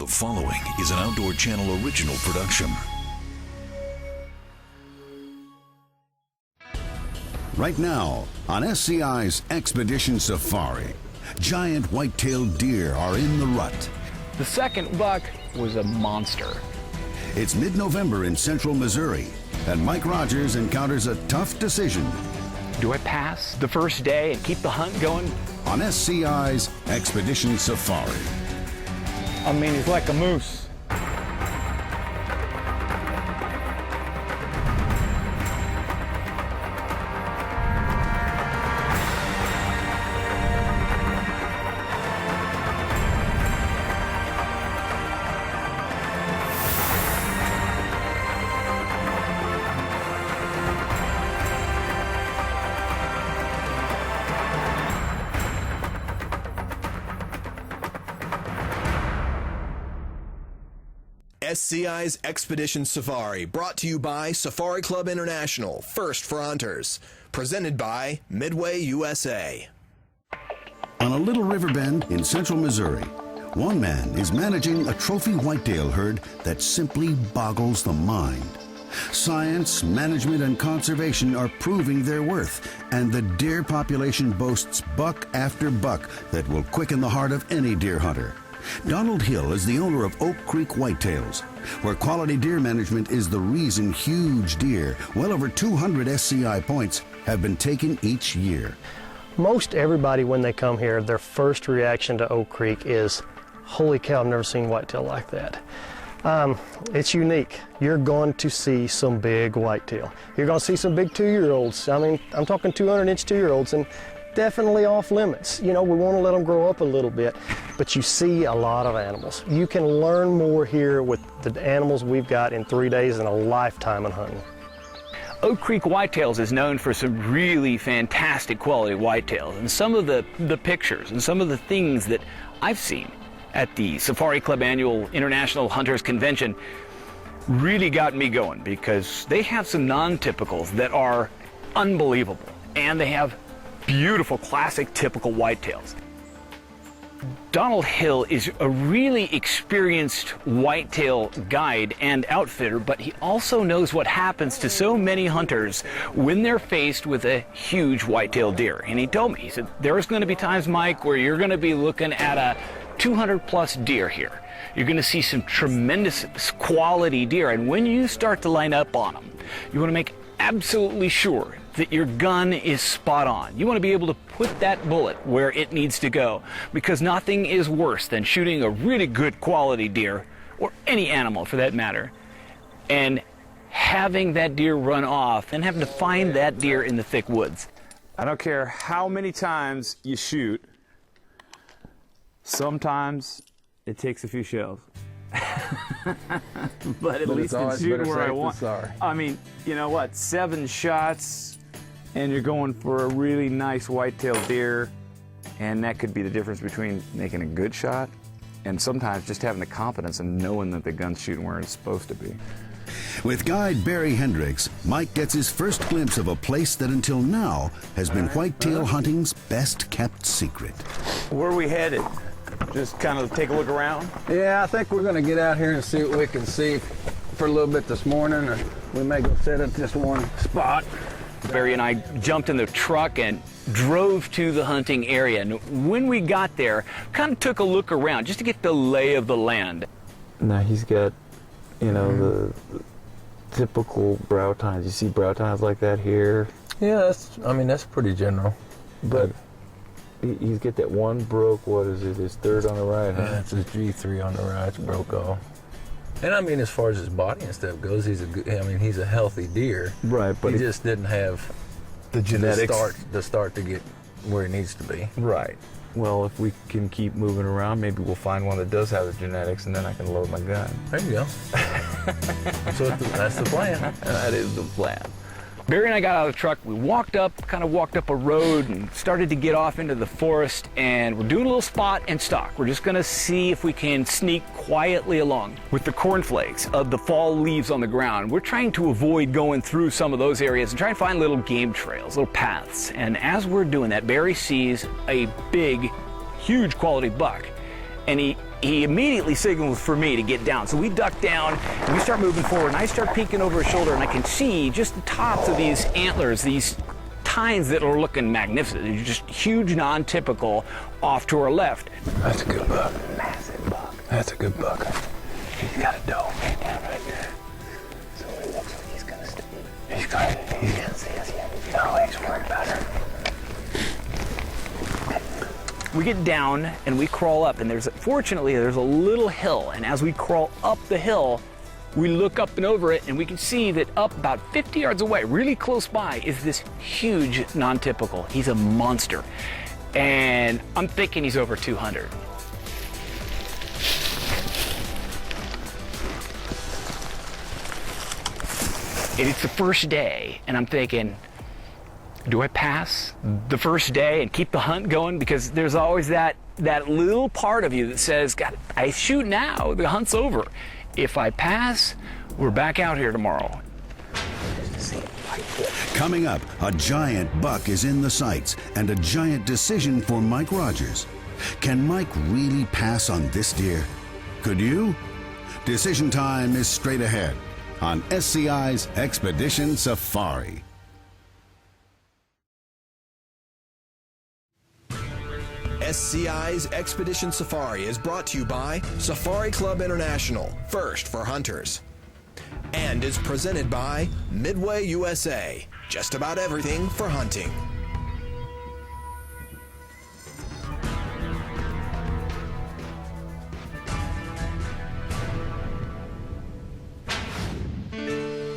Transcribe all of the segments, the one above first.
The following is an Outdoor Channel original production. Right now, on SCI's Expedition Safari, giant white-tailed deer are in the rut. The second buck was a monster. It's mid-November in central Missouri, and Mike Rogers encounters a tough decision. Do I pass the first day and keep the hunt going? On SCI's Expedition Safari. I mean, he's like a moose. SCI's Expedition Safari, brought to you by Safari Club International, First for Hunters, presented by Midway USA. On a little river bend in central Missouri, one man is managing a trophy whitetail herd that simply boggles the mind. Science, management, and conservation are proving their worth, and the deer population boasts buck after buck that will quicken the heart of any deer hunter. Donald Hill is the owner of Oak Creek Whitetails, where quality deer management is the reason huge deer, well over 200 SCI points, have been taken each year. Most everybody, when they come here, their first reaction to Oak Creek is, holy cow, I've never seen whitetail like that. It's unique. You're going to see some big whitetail. You're going to see some big 2-year-olds. I mean, I'm talking 200-inch 2-year-olds, and definitely off limits. You know, we want to let them grow up a little bit, but you see a lot of animals. You can learn more here with the animals we've got in 3 days than a lifetime of hunting. Oak Creek Whitetails is known for some really fantastic quality whitetails, and some of the pictures and some of the things that I've seen at the Safari Club Annual International Hunters Convention really got me going, because they have some non-typicals that are unbelievable, and they have beautiful, classic, typical whitetails. Donald Hill is a really experienced whitetail guide and outfitter, but he also knows what happens to so many hunters when they're faced with a huge whitetail deer. And he told me, he said, there's going to be times, Mike, where you're going to be looking at a 200-plus deer here. You're going to see some tremendous quality deer, and when you start to line up on them, you want to make absolutely sure that your gun is spot on. You want to be able to put that bullet where it needs to go, because nothing is worse than shooting a really good quality deer, or any animal for that matter, and having that deer run off and having to find that deer in the thick woods. I don't care how many times you shoot, sometimes it takes a few shells. But at least it's shooting where I want. I mean, you know what, 7 shots and you're going for a really nice whitetail deer, and that could be the difference between making a good shot and sometimes just having the confidence and knowing that the gun's shooting where it's supposed to be. With guide Barry Hendricks, Mike gets his first glimpse of a place that until now has been whitetail hunting's best kept secret. Where are we headed? Just kind of take a look around? Yeah, I think we're going to get out here and see what we can see for a little bit this morning, or we may go sit at this one spot. Barry and I jumped in the truck and drove to the hunting area. And when we got there, kind of took a look around just to get the lay of the land. Now he's got, you know, the typical brow tines. You see brow tines like that here? Yeah, that's pretty general. But he's got that one broke, what is it, his third on the right, huh? Yeah, it's his G3 on the right, it's broke off. And I mean, as far as his body and stuff goes, he's a healthy deer. Right, but he just didn't have the genetics to start to get where he needs to be. Right. Well, if we can keep moving around, maybe we'll find one that does have the genetics, and then I can load my gun. There you go. So that's the plan. That is the plan. Barry and I got out of the truck, we walked up a road and started to get off into the forest, and we're doing a little spot and stalk. We're just gonna see if we can sneak quietly along. With the cornflakes of the fall leaves on the ground, we're trying to avoid going through some of those areas and try and find little game trails, little paths. And as we're doing that, Barry sees a big, huge quality buck, and he he immediately signals for me to get down. So we duck down and we start moving forward, and I start peeking over his shoulder, and I can see just the tops of these antlers, these tines that are looking magnificent. They're just huge, non-typical off to our left. That's a good buck. Massive buck. That's a good buck. He's got a doe right down right there. So it looks like he's gonna stay. He's gonna see us yet. No, he's worried about her. We get down and we crawl up, and fortunately there's a little hill, and as we crawl up the hill, we look up and over it, and we can see that up about 50 yards away, really close by, is this huge non-typical. He's a monster, and I'm thinking he's over 200. And it's the first day, and I'm thinking, do I pass the first day and keep the hunt going? Because there's always that little part of you that says, God, I shoot now, the hunt's over. If I pass, we're back out here tomorrow. Coming up, a giant buck is in the sights and a giant decision for Mike Rogers. Can Mike really pass on this deer? Could you? Decision time is straight ahead on SCI's Expedition Safari. SCI's Expedition Safari is brought to you by Safari Club International, first for hunters. And is presented by Midway USA, just about everything for hunting.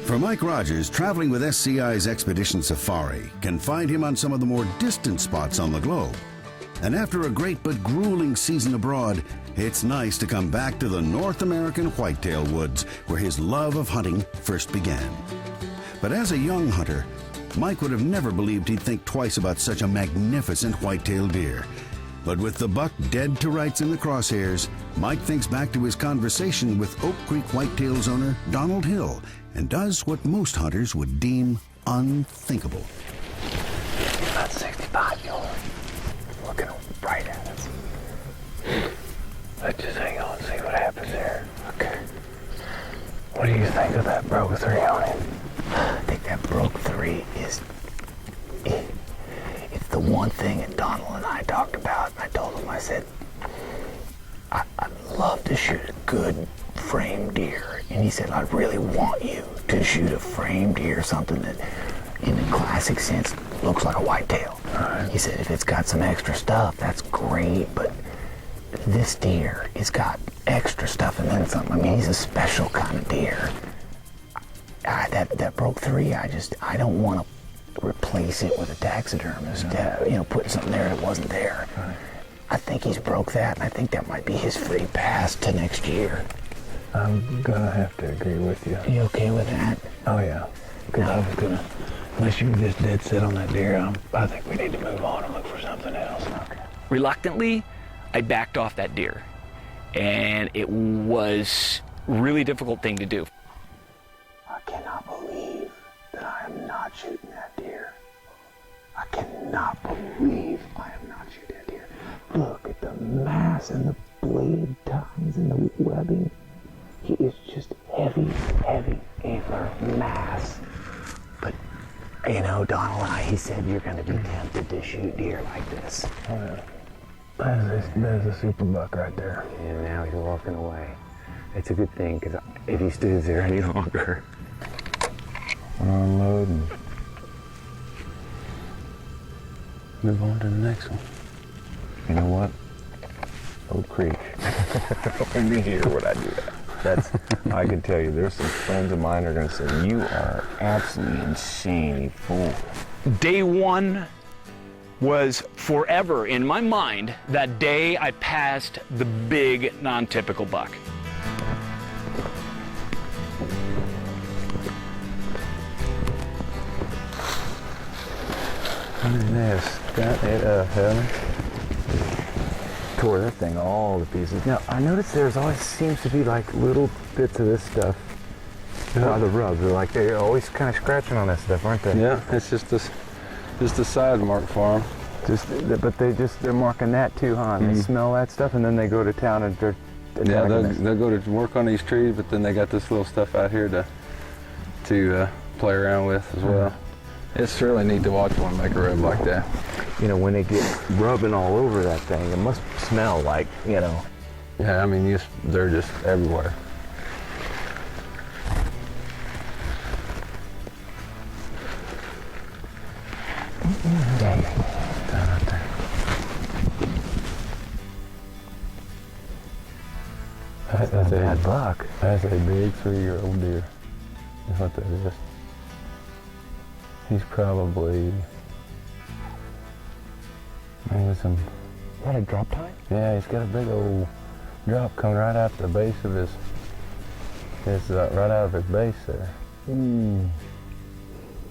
For Mike Rogers, traveling with SCI's Expedition Safari can find him on some of the more distant spots on the globe. And after a great but grueling season abroad, it's nice to come back to the North American whitetail woods where his love of hunting first began. But as a young hunter, Mike would have never believed he'd think twice about such a magnificent whitetail deer. But with the buck dead to rights in the crosshairs, Mike thinks back to his conversation with Oak Creek Whitetails owner Donald Hill and does what most hunters would deem unthinkable. About 65 yards. Looking right at us. Let's just hang on and see what happens there. Okay. What do you think of that broke 3 on him? I think that broke 3 is... It's the one thing that Donald and I talked about. I told him, I said, I'd love to shoot a good framed deer. And he said, I really want you to shoot a framed deer, something that, in the classic sense, looks like a whitetail. Right. He said, if it's got some extra stuff, that's great, but this deer has got extra stuff and then something. I mean, he's a special kind of deer. That broke 3, I don't want to replace it with a taxidermist, putting something there that wasn't there. Right. I think he's broke that, and I think that might be his free pass to next year. I'm gonna have to agree with you. You okay with that? Oh yeah. Because I was gonna, unless you were just dead set on that deer, I think we need to move on and look for something else. Okay. Reluctantly, I backed off that deer, and it was a really difficult thing to do. I cannot believe that I am not shooting that deer. I cannot believe I am not shooting that deer. Look at the mass and the blade tines and the webbing. He is just heavy antler mass. But, Donald and I, he said you're going to be tempted to shoot deer like this. Oh, yeah. That is a super buck right there. And now he's walking away. It's a good thing, because if he stays there any longer, unload and move on to the next one. you know what? Oak Creek. Let me hear what I do. I can tell you, there's some friends of mine that are going to say, you are absolutely insane, you fool. Day 1 was forever in my mind that day I passed the big non-typical buck. Look at this. Got it up, Helen. Tore that thing all to pieces. Now, I noticed there's always seems to be like little bits of this stuff by the rubs. They're always kind of scratching on that stuff, aren't they? Yeah, it's just the side mark for them. But they're marking that too, huh? And they smell that stuff, and then they go to town and they're Yeah, they'll go to work on these trees, but then they got this little stuff out here to play around with as well. It's really neat to watch one make a rub like that. You know, when they get rubbing all over that thing, it must smell like, you know. Yeah, I mean, they're just everywhere. Down right there. That's a bad buck. That's a big 3-year-old deer. That's what that is. He's probably, maybe some. Is that a drop tine? Yeah, he's got a big old drop coming right out the base of his right out of his base there.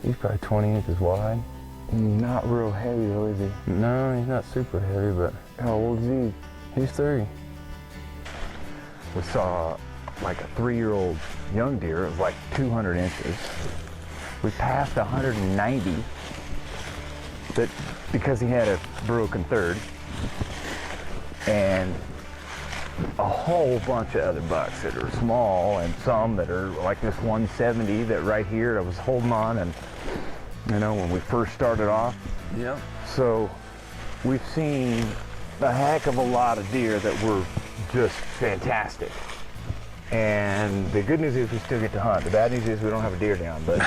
He's probably 20 inches wide. Not real heavy though, is he? No, he's not super heavy, but. How old is he? He's 3. We saw like a 3-year-old young deer. It was like 200 inches. We passed 190 because he had a broken third, and a whole bunch of other bucks that are small, and some that are like this 170 that right here I was holding on, and you know, when we first started off. Yeah. So we've seen a heck of a lot of deer that were just fantastic. And the good news is we still get to hunt. The bad news is we don't have a deer down, but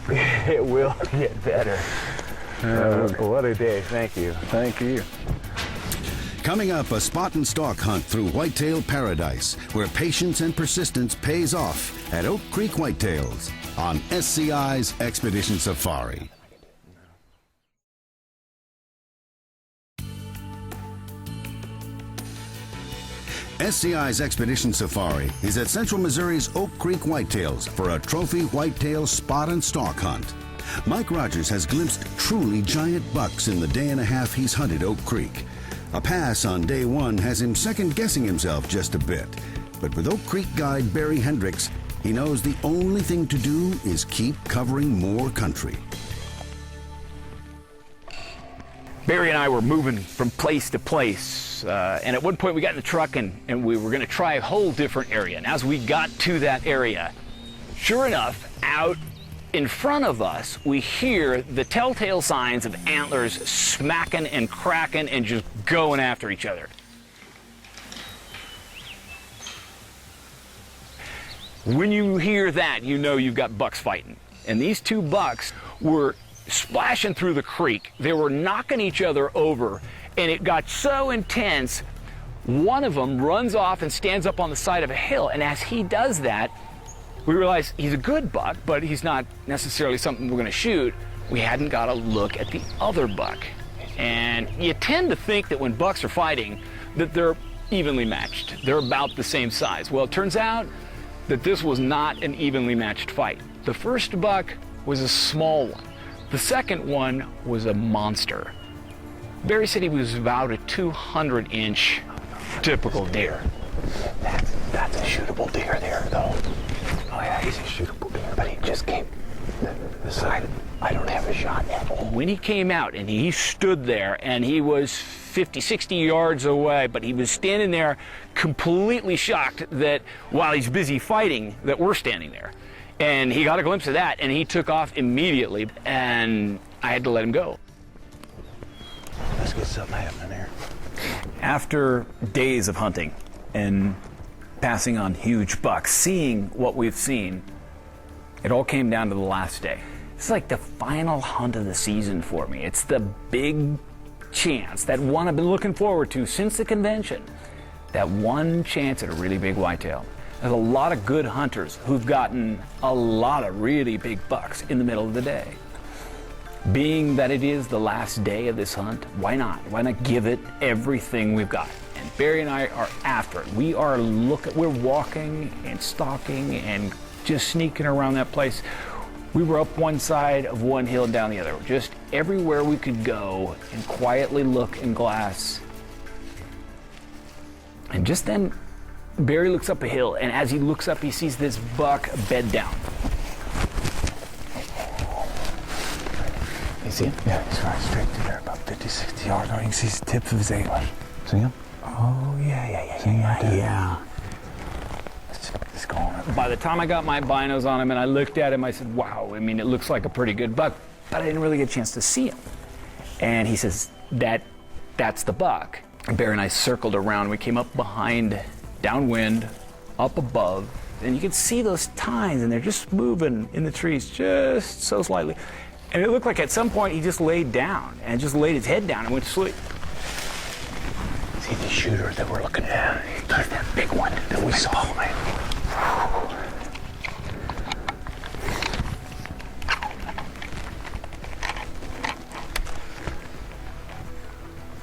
it will get better. What a day. Thank you. Thank you. Coming up, a spot and stalk hunt through whitetail paradise, where patience and persistence pays off at Oak Creek Whitetails on SCI's Expedition Safari. SCI's Expedition Safari is at Central Missouri's Oak Creek Whitetails for a trophy whitetail spot and stalk hunt. Mike Rogers has glimpsed truly giant bucks in the day and a half he's hunted Oak Creek. A pass on day 1 has him second-guessing himself just a bit. But with Oak Creek guide Barry Hendricks, he knows the only thing to do is keep covering more country. Barry and I were moving from place to place, and at one point we got in the truck and we were going to try a whole different area. And as we got to that area, sure enough, out in front of us, we hear the telltale signs of antlers smacking and cracking and just going after each other. When you hear that, you know you've got bucks fighting. And these 2 bucks were splashing through the creek. They were knocking each other over, and it got so intense, one of them runs off and stands up on the side of a hill, and as he does that, we realize he's a good buck, but he's not necessarily something we're going to shoot. We hadn't got a look at the other buck. And you tend to think that when bucks are fighting, that they're evenly matched. They're about the same size. Well, it turns out that this was not an evenly matched fight. The first buck was a small one. The second one was a monster. Barry said he was about a 200-inch typical deer. That's a shootable deer there, though. Oh yeah, he's a shootable deer, but he just came decided I don't have a shot at all. When he came out and he stood there, and he was 50, 60 yards away, but he was standing there completely shocked that while he's busy fighting, that we're standing there. And he got a glimpse of that, and he took off immediately, and I had to let him go. Let's get something happening here. After days of hunting and passing on huge bucks, seeing what we've seen, it all came down to the last day. It's like the final hunt of the season for me. It's the big chance, that one I've been looking forward to since the convention, that one chance at a really big whitetail. There's a lot of good hunters who've gotten a lot of really big bucks in the middle of the day. Being that it is the last day of this hunt, why not? Why not give it everything we've got? And Barry and I are after it. We're walking and stalking and just sneaking around that place. We were up one side of one hill and down the other, just everywhere we could go and quietly look and glass. And just then, Barry looks up a hill, and as he looks up, he sees this buck bed down. You see him? Yeah, he's right straight through there, about 50, 60 yards. You can see the tip of his antler. See him? Oh, yeah. King right there. Yeah. It's going. By the time I got my binos on him and I looked at him, I said, wow, I mean, it looks like a pretty good buck, but I didn't really get a chance to see him. And he says, that's the buck. Bear and I circled around. We came up behind, downwind, up above, and you could see those tines, and they're just moving in the trees just so slightly. And it looked like at some point he just laid down and just laid his head down and went to sleep. See the shooter that we're looking for? He's that big one that we saw, man.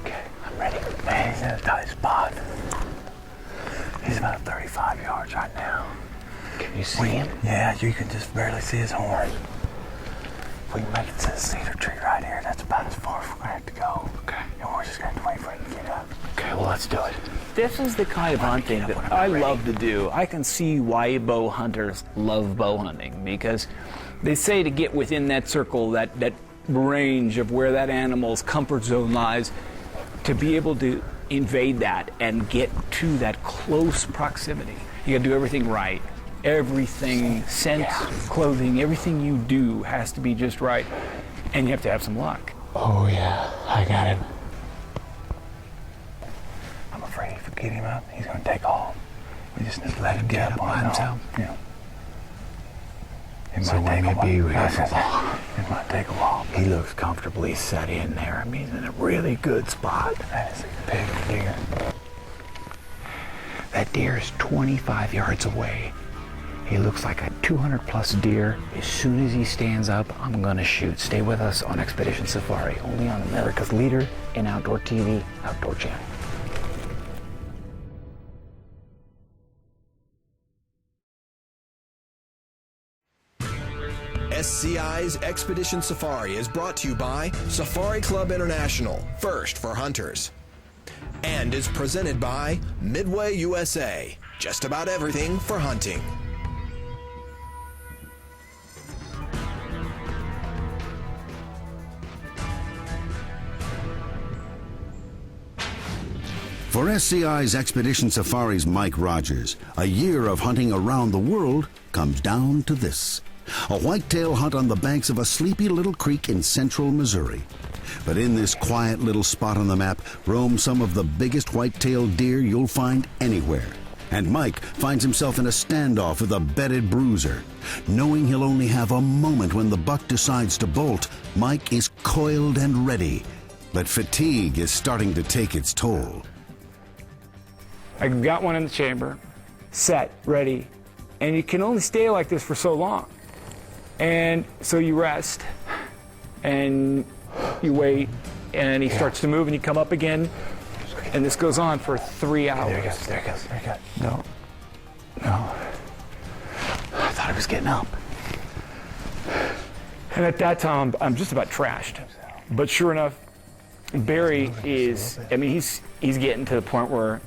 Okay, I'm ready. Man, he's in a tight spot. He's about 35 yards right now. Can you see him? Yeah, you can just barely see his horn. If we can make it to the cedar tree right here, that's about as far as we're gonna have to go. Okay. And we're just gonna have to wait for him to get up. Okay, well, let's do it. This is the kind of hunting that I love to do. I can see why bow hunters love bow hunting, because they say to get within that circle, that range of where that animal's comfort zone lies, to be able to invade that and get to that close proximity. You gotta do everything right. Everything, scent, clothing, everything you do has to be just right. And you have to have some luck. Oh, yeah, I got him. I'm afraid if we get him up, he's gonna take off. We just need to let him get up by himself. Yeah. It might take a while. It might take a while. He looks comfortably set in there. I mean, in a really good spot. That is a big deer. That deer is 25 yards away. He looks like a 200-plus deer. As soon as he stands up, I'm gonna shoot. Stay with us on Expedition Safari, only on America's leader in outdoor TV, Outdoor Channel. SCI's Expedition Safari is brought to you by Safari Club International, first for hunters. And is presented by Midway USA, just about everything for hunting. For SCI's Expedition Safari's Mike Rogers, a year of hunting around the world comes down to this: a whitetail hunt on the banks of a sleepy little creek in central Missouri. But in this quiet little spot on the map roam some of the biggest white-tailed deer you'll find anywhere. And Mike finds himself in a standoff with a bedded bruiser. Knowing he'll only have a moment when the buck decides to bolt, Mike is coiled and ready. But fatigue is starting to take its toll. I got one in the chamber, set, ready, and you can only stay like this for so long. And so you rest, and you wait, and he starts to move, and you come up again, and this goes on for 3 hours. There he goes, there he goes, there he goes. No. I thought he was getting up. And at that time, I'm just about trashed. But sure enough, Barry is, I mean, he's getting to the point where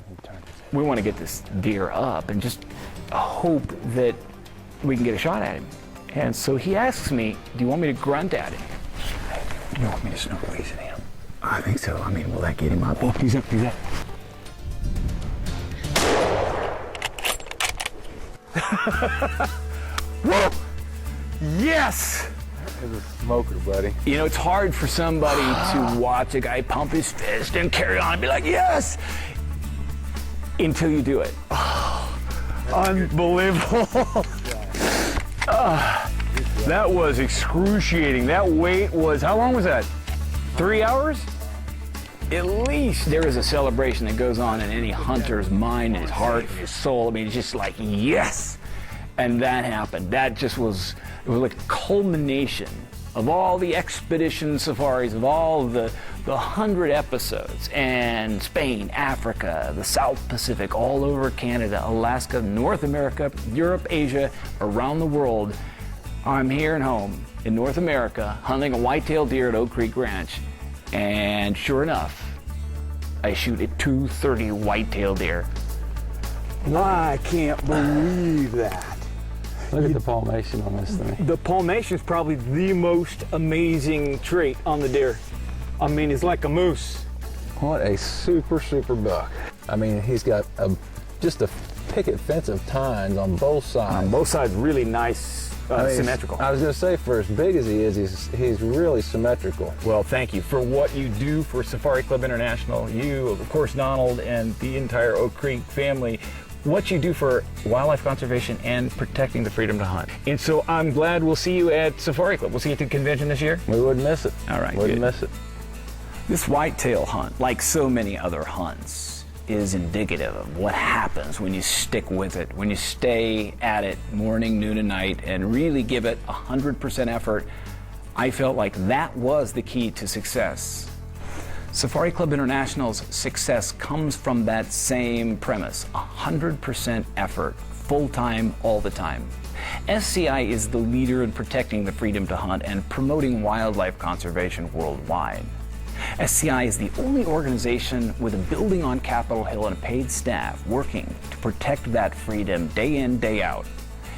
we want to get this deer up and just hope that we can get a shot at him. And so he asks me, do you want me to grunt at him? You want me to snow wheeze at him? I think so. I mean, will that get him up? Oh, he's up, he's up. Whoa! Yes! It's a smoker, buddy. You know, it's hard for somebody to watch a guy pump his fist and carry on and be like, yes! Until you do it. Unbelievable. That was excruciating. That wait was, how long was that? 3 hours? At least there is a celebration that goes on in any hunter's mind and his heart and his soul. I mean, it's just like, yes! And that happened. That just was, it was like a culmination of all the expedition safaris, of all the 100 episodes, and Spain, Africa, the South Pacific, all over Canada, Alaska, North America, Europe, Asia, around the world. I'm here at home in North America hunting a white-tailed deer at Oak Creek Ranch, and sure enough, I shoot a 230 white-tailed deer. I can't believe that. Look at the palmation on this thing. The palmation is probably the most amazing trait on the deer. I mean, it's like a moose. What a super, super buck. I mean, he's got just a picket fence of tines on both sides. On both sides, really nice, symmetrical. I was going to say, for as big as he is, he's really symmetrical. Well, thank you for what you do for Safari Club International. You, of course, Donald, and the entire Oak Creek family. What you do for wildlife conservation and protecting the freedom to hunt. And so I'm glad we'll see you at Safari Club. We'll see you at the convention this year. We wouldn't miss it. All right, Wouldn't good. miss it. This whitetail hunt, like so many other hunts, is indicative of what happens when you stick with it, when you stay at it morning, noon, and night, and really give it 100% effort. I felt like that was the key to success. Safari Club International's success comes from that same premise, 100% effort, full-time, all the time. SCI is the leader in protecting the freedom to hunt and promoting wildlife conservation worldwide. SCI is the only organization with a building on Capitol Hill and a paid staff working to protect that freedom day in, day out.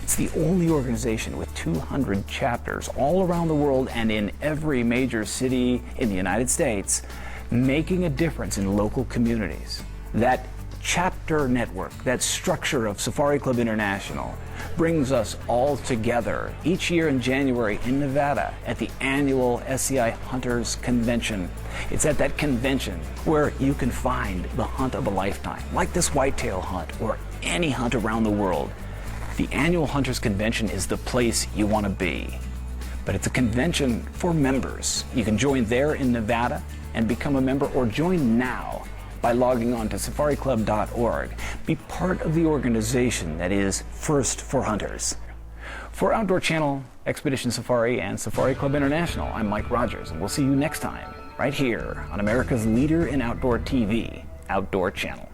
It's the only organization with 200 chapters all around the world and in every major city in the United States, making a difference in local communities. That chapter network, that structure of Safari Club International, brings us all together each year in January in Nevada at the annual SCI Hunters Convention. It's at that convention where you can find the hunt of a lifetime, like this whitetail hunt or any hunt around the world. The annual Hunters Convention is the place you want to be. But it's a convention for members. You can join there in Nevada and become a member, or join now by logging on to safariclub.org. Be part of the organization that is first for hunters. For Outdoor Channel, Expedition Safari, and Safari Club International, I'm Mike Rogers, and we'll see you next time, right here on America's leader in outdoor TV, Outdoor Channel.